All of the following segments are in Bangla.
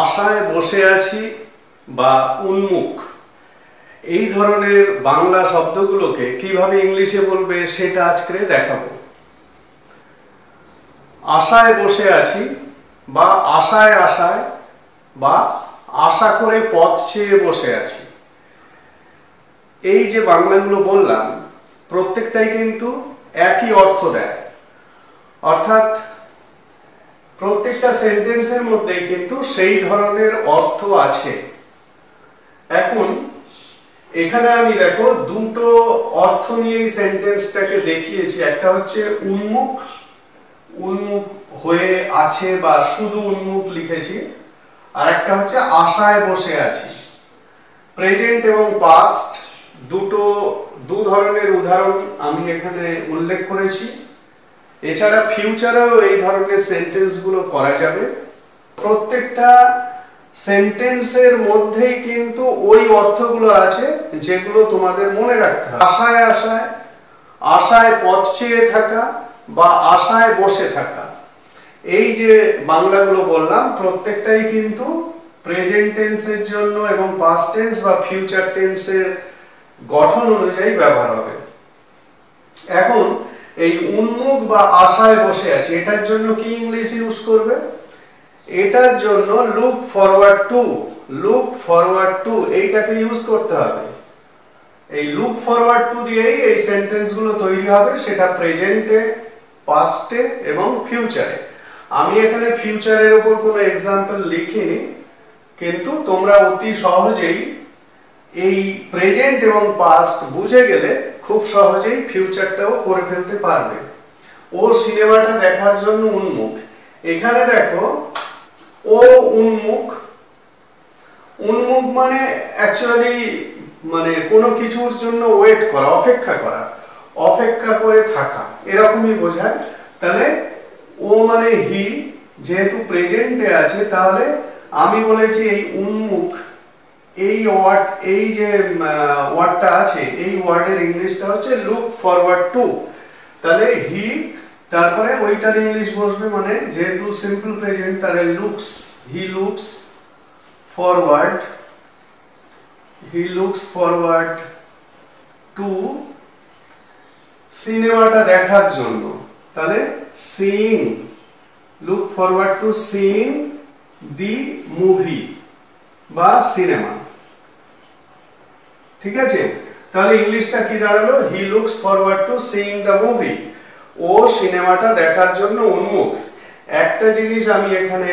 আশায় বসে আছি বা উন্মুখ এই ধরনের বাংলা শব্দগুলোকে কিভাবে ইংলিশে বলবে সেটা আজকে দেখাবো। আশায় বসে আছি বা আশায় আশায় বা আশা করে পথ চেয়ে বসে আছি, এই যে বাংলাগুলো বললাম প্রত্যেকটাই কিন্তু একই অর্থ দেয়, অর্থাৎ প্রত্যেকটা সেন্টেন্সের মধ্যেই কিন্তু সেই ধরনের অর্থ আছে। এখন এখানে আমি দেখো দুটো অর্থ নিয়ে এই সেন্টেন্সটাকে দেখিয়েছি, একটা হচ্ছে উন্মুখ, উন্মুখ হয়ে আছে বা শুধু উন্মুখ লিখেছি, আর একটা হচ্ছে আশায় বসে আছি। প্রেজেন্ট এবং পাস্ট দু ধরনের উদাহরণ আমি এখানে উল্লেখ করেছি। এছাড়া ফিউচারেও এই ধরনের সেন্টেন্সগুলো করা যাবে। প্রত্যেকটা সেন্টেন্সের মধ্যেই কিন্তু ওই অর্থগুলো আছে যেগুলো তোমাদের মনে রাখতে হবে। আশায় আশায়, আশায় পথ চেয়ে থাকা বা আশায় বসে থাকা, এই যে বাংলাগুলো বললাম প্রত্যেকটাই কিন্তু প্রেজেন্ট টেন্সের জন্য এবং পাস্ট টেন্স বা ফিউচার টেন্সের গঠন অনুযায়ী ব্যবহার হবে। এখন এই উন্মুখ বা আশায় বসে আছে, এটার জন্য কি ইংলিশ ইউজ করবে? এটার জন্য look forward two, look forward two এইটাকে ইউজ করতে হবে। এই লুক ফরওয়ার্ড টু দিয়েই এই সেন্টেন্সগুলো তৈরি হবে, সেটা প্রেজেন্টে, পাস্টে এবং ফিউচারে। আমি এখানে ফিউচারের উপর কোনো এক্সাম্পল লিখিনি, কিন্তু তোমরা অতি সহজেই এই প্রেজেন্ট এবং পাস্ট বুঝে গেলে খুব সহজেই ফিউচারটাও করে ফেলতে পারবে। ও সিনেমাটা দেখার জন্য উন্মুখ, এখানে দেখো ও উন্মুখ, উন্মুখ মানে অ্যাকচুয়ালি মানে কোনো কিছুর জন্য ওয়েট করা, অপেক্ষা করা, অপেক্ষা করে থাকা, এরকমই বোঝায়। তাহলে ও মানে হি, যেহেতু প্রেজেন্টে আছে তাহলে আমি বলেছি এই উন্মুখ, এই ওয়ার্ড, এই যে ওয়ার্ডটা আছে এই ওয়ার্ডের ইংলিশটা হচ্ছে লুক ফরওয়ার্ড টু। তাহলে হি, তারপরে ওইটার ইংলিশ বসবে, মানে যেহেতু সিম্পল প্রেজেন্ট তাহলে looks, he looks forward, he looks forward to সিনেমাটা দেখার জন্য, তাহলে seeing, look forward to seeing the movie বা সিনেমা। ঠিক আছে, তাহলে ইংলিশটা কি দাঁড়ালো? He looks forward to seeing the movie, ও সিনেমাটা দেখার জন্য উন্মুখ। একটা জিনিস আমি এখানে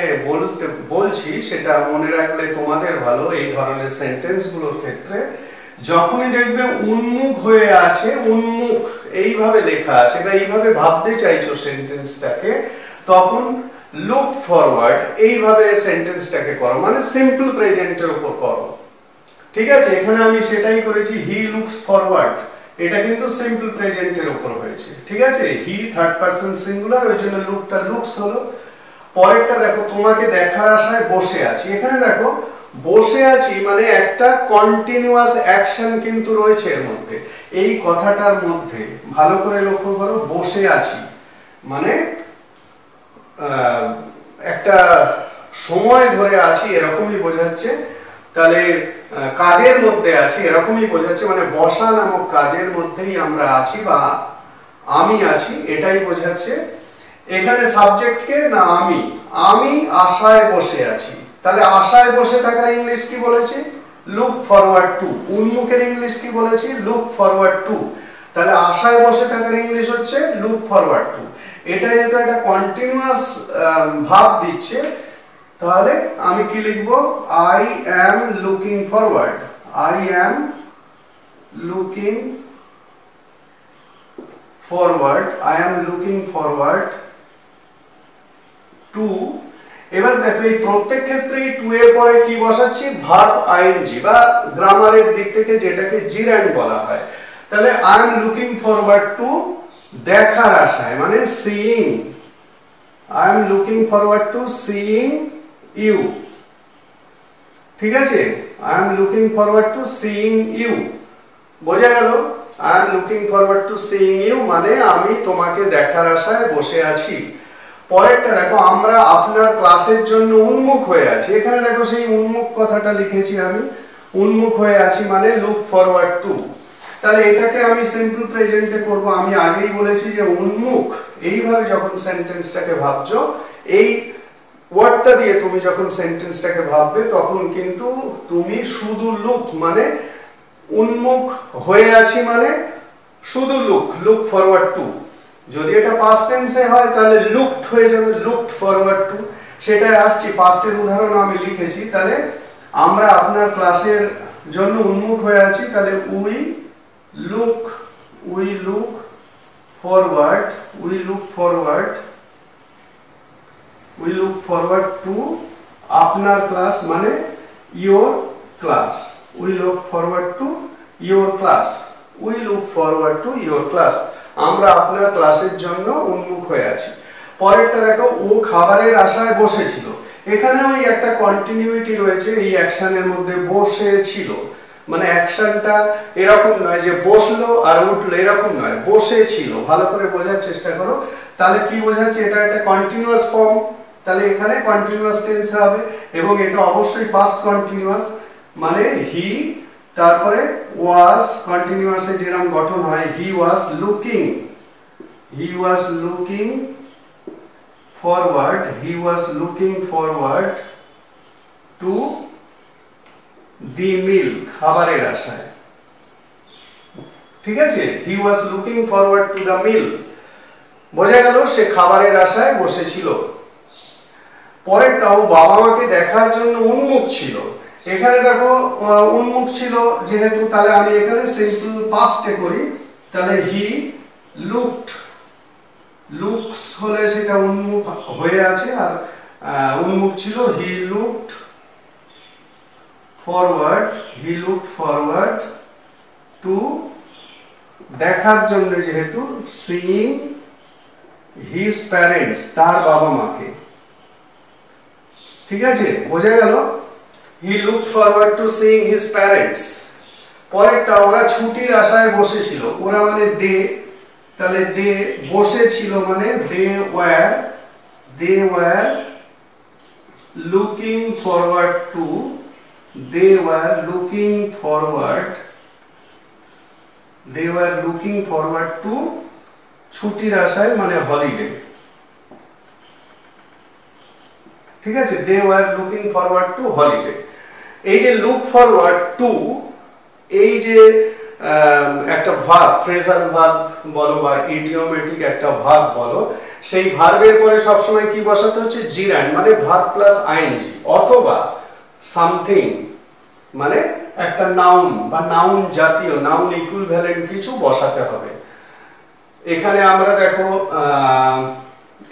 বলছি, সেটা মনে রাখলে তোমাদের ভালো এই ধরনের সেন্টেন্সগুলোর ক্ষেত্রে। যখনই দেখবে উন্মুখ হয়ে আছে, উন্মুখ এইভাবে লেখা আছে বা এইভাবে ভাবতে চাইছো সেন্টেন্সটাকে, তখন লুক ফরওয়ার্ড এইভাবে সেন্টেন্সটাকে করো, মানে সিম্পল প্রেজেন্টের উপর করো। ঠিক আছে, এখানে আমি সেটাই করেছি, হি লুকস ফরওয়ার্ড, এটা কিন্তু সিম্পল প্রেজেন্টের উপর হয়েছে। ঠিক আছে, হি থার্ড পারসন সিঙ্গুলার, ওই জন্য লুকটা লুকস হলো। পরেরটা দেখো, তোমাকে দেখার আশায় বসে আছি। এখানে দেখো বসে আছি মানে একটা কন্টিনিউয়াস অ্যাকশন কিন্তু রয়েছে এর মধ্যে, এই কথাটার মধ্যে ভালো করে লক্ষ্য করো। বসে আছি মানে একটা সময় ধরে আছি এরকমই বোঝাচ্ছে, তাহলে কাজের মধ্যে আছি এরকমই বোঝাচ্ছে, মানে বসা নামক কাজের মধ্যেই আমরা আছি বা আমি আছি, এটাই বোঝাচ্ছে। এখানে সাবজেক্ট কে না আমি, আমি আশায় বসে আছি। তাহলে আশায় বসে থাকার ইংলিশ কি বলেছি? Look forward to. উন্মুখের ইংলিশ কি বলেছি? Look forward to. তাহলে আশায় বসে থাকার ইংলিশ হচ্ছে লুক ফরওয়ার্ড টু। এটা যেহেতু একটা কন্টিনিউয়াস ভাব দিচ্ছে, তাহলে আমি কি লিখবো? I am looking forward, I am looking forward, I am looking forward two. এবার দেখো এই প্রত্যেক ক্ষেত্রেই টু এর পরে কি বসাচ্ছি? ভার্ব আইএনজি বা গ্রামারের দিক থেকে যেটাকে জিরান্ড বলা হয়। তাহলে I am looking forward to দেখার আশায়, মানে seeing, I am looking forward to seeing you. ঠিক আছে, I am looking forward to seeing you, বোঝা গেল? I am looking forward to seeing you মানে আমি তোমাকে দেখার আশায় বসে আছি। পরেরটা দেখো, আমরা আপনার ক্লাসের জন্য উন্মুখ হয়ে আছি। এখানে দেখো সেই উন্মুখ কথাটা লিখেছি আমি, উন্মুখ হয়ে আছি মানে লুক ফরওয়ার্ড টু। তাহলে এটাকে আমি সিম্পল প্রেজেন্টে করব। আমি আগেই বলেছি যে উন্মুখ, এইভাবে যখন সেন্টেন্সটাকে ভাবছো, এই ওয়ার্ডটা দিয়ে তুমি যখন সেন্টেন্সটাকে ভাববে, তখন কিন্তু তুমি শুধু লুক মানে উন্মুখ হয়ে আছি মানে শুধু লুক ফরওয়ার্ড টু। যদি এটা পাস্ট টেন্সে হয় তাহলে লুকড হয়ে যাবে, লুকড ফরওয়ার্ড টু। সেটাই আসছি, পাস্টের উদাহরণ আমি লিখেছি। তাহলে আমরা আপনার ক্লাসের জন্য উন্মুখ হয়ে আছি, তাহলে উই লুক ফরওয়ার্ড টু আপনার ক্লাস মানে your class. We look forward to your class. আমরা আপনার ক্লাসের জন্য উন্মুখ হয়ে আছি। পরেরটা দেখো, ও খাবারের আশায় বসেছিল। এখানে ওই একটা কন্টিনিউইটি রয়েছে এই অ্যাকশনের মধ্যে, বসেছিল মানে অ্যাকশনটা এরকম নয় যে বসলো আর উঠলো, এরকম নয়, বসেছিল। ভালো করে বোঝার চেষ্টা করো। তাহলে কি বোঝাচ্ছে? এটা একটা কন্টিনিউয়াস ফর্ম, তাহলে এখানে কন্টিনিউয়াস টেন্স হবে এবং এটা অবশ্যই পাস্ট কন্টিনিউয়াস। মানে হি, তারপরে ওয়াজ, কন্টিনিউয়াসে যেরকম গঠন হয়, he was looking forward to the meal, খাবারের আশায়। ঠিক আছে, he was looking forward to the meal. বোঝা গেল সে খাবারের আশায় বসেছিল। পরেরটাও, বাবা মাকে দেখার জন্য উন্মুখ ছিল। এখানে দেখো উন্মুখ ছিল যেহেতু, তাহলে আমি এখানে সিম্পল পাস্টে করি। তাহলে হি লুকস হলে সেটা উন্মুখ হয়ে আছে, আর উন্মুখ ছিল। হি লুকড ফরওয়ার্ড টু, দেখার জন্য যেহেতু, সিইং হিজ প্যারেন্টস, তার বাবা মাকে। ঠিক আছে, বোঝা গেল? He looked forward to seeing his parents. পরেরটা, ওরা ছুটির আশায় বসেছিল। ওরা মানে দে, তাহলে দে, বসেছিল মানে they were looking forward to ছুটির আশায় মানে হলিডে। ঠিক আছে, they were looking forward to holiday. এই যে লুক ফরওয়ার্ড টু, এই যে একটা ভার্ব, ফ্রেজাল ভার্ব বলো বা ইডিওমেটিক একটা ভার্ব বলো, সেই ভার্বের পরে সবসময় কি বসাতে হচ্ছে? জিরান্ড, মানে ভার্ব প্লাস আইএনজি, অথবা সামথিং মানে একটা নাউন বা নাউন জাতীয়, নাউন ইকুইভ্যালেন্ট কিছু বসাতে হবে। এখানে আমরা দেখো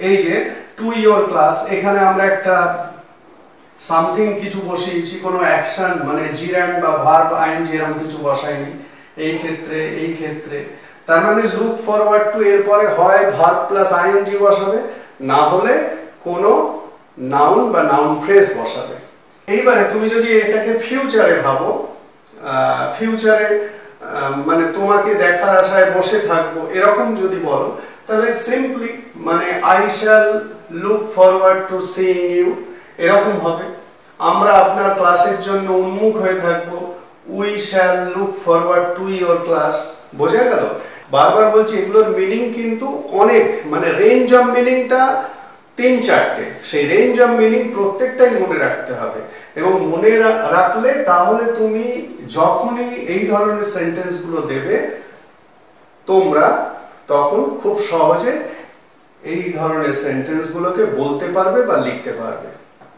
এই যে টু ইয়োর ক্লাস, এখানে আমরা একটা সামথিং কিছু বসিয়েছি, কোনো অ্যাকশন মানে জিরান্ড বা ভার্ব আইএনজি এরকম কিছু বসাইনি এই ক্ষেত্রে। তার মানে লুক ফরওয়ার্ড টু এরপরে হয় ভার্ব প্লাস আইএনজি বসাবে, না হলে কোনো নাউন বা নাউন ফ্রেজ বসাবে। এইবারে তুমি যদি এটাকে ফিউচারে ভাবো, ফিউচারে মানে তোমাকে দেখার আশায় বসে থাকবো এরকম যদি বলো, তাহলে সিম্পলি মানে I shall look forward to seeing you, এরকম হবে। আমরা আপনার ক্লাসের জন্য উন্মুখ হয়ে থাকবো, we shall look forward to your class. বোঝা গেল? বারবার বলছি, এগুলোর মিনিং কিন্তু অনেক, মানে রেঞ্জ অফ মিনিংটা 3-4টে। সেই রেঞ্জ অফ মিনিং প্রত্যেকটাই মনে রাখতে হবে, এবং মনে রাখলে তাহলে তুমি যখনই এই ধরনের সেন্টেন্সগুলো দেবে, তোমরা তখন খুব সহজে এই ধরনের সেন্টেন্সগুলোকে বলতে পারবে বা লিখতে পারবে।